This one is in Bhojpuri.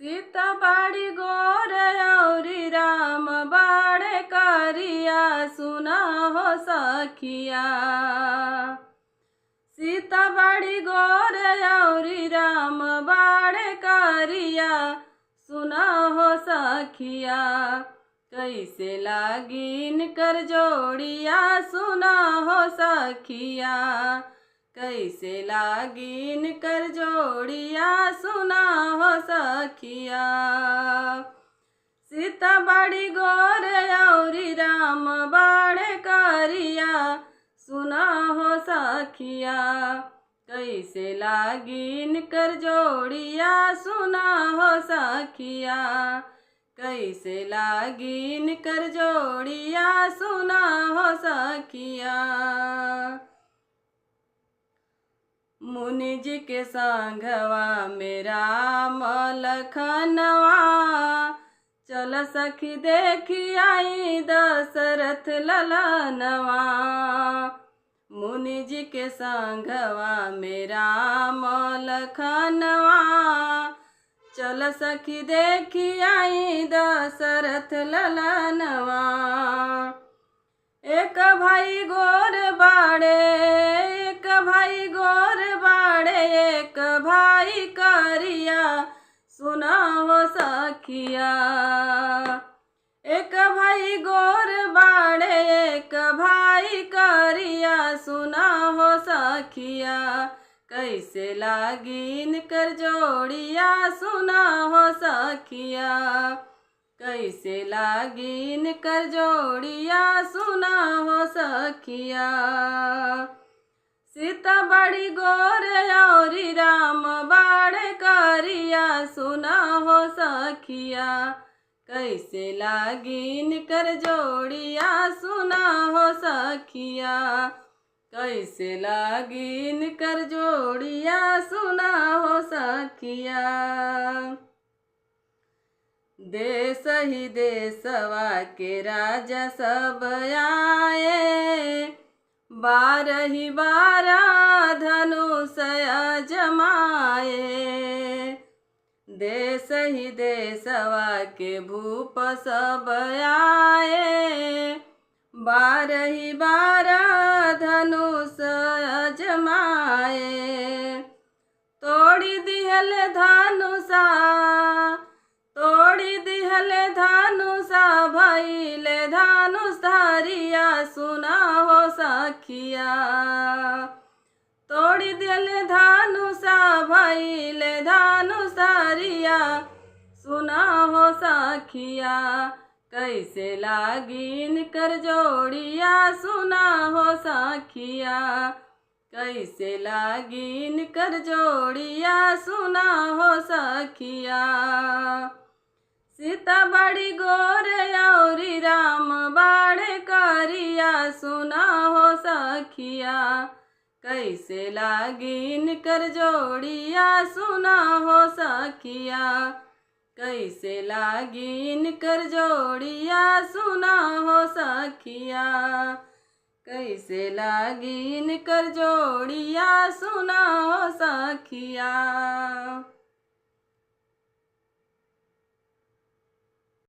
सीता बाड़ी गोर औरी राम बाड़े करिया सुना हो सखिया। सीता बाड़ी गोर औरी राम बाड़े करिया सुना हो सखिया। कैसे लागिन कर जोड़िया सुना हो सखिया। कैसे लागिन कर जोड़िया सुना हो सखिया। सीता बाड़ी गोर औरी राम बाड़े करिया सुना हो सखिया। कैसे लागिन कर जोड़िया सुना हो सखिया। कैसे लागिन कर जोड़िया सुना हो सखिया। मुनि जी के संघवा में राम लखनवा चल सखी देखी आई दशरथ ललनवा। मुनि जी के संघवा में राम लखनवा चल सखी देखी आई दशरथ ललनवा। एक भाई गोर बाड़े एक भाई गोर बाड़े एक भाई करिया सुना हो सखिया। एक भाई गोर बाड़े एक भाई करिया सुना हो सखिया। कैसे लागिन कर जोड़िया सुना हो सखिया। कैसे लागिन कर जोड़िया सुना हो सखिया। सीता बाड़ी गोर औरी राम बाड़े करिया सुना हो सखिया। कैसे लागिन कर जोड़िया सुना हो सखिया। कैसे लागिन कर जोड़िया सुना हो सखिया। देश ही देशवा के राजा सब आए 12 धनुष जमाए। देश ही देशवा के भूप सब आए 12 धनुष जमाए। तोड़ी दिहल धनुषा तोड़ी दिहल धनुषा भइले धनुष धरिया सुना हो सखिया। तोड़ी दिहल धनुषा भइले धनुष धरिया सुना हो सखिया। कैसे लागिन कर जोड़िया सुना हो सखिया। कैसे लागिन कर जोड़िया सुना हो सखिया। सीता बाड़ी गोर औरी राम बाड़े करिया सुना हो सखिया। कैसे लागिन कर जोड़िया सुना हो सखिया। कैसे लागिन कर जोड़िया सुना हो सखिया। कैसे लागिन कर जोड़िया सुना हो सखिया।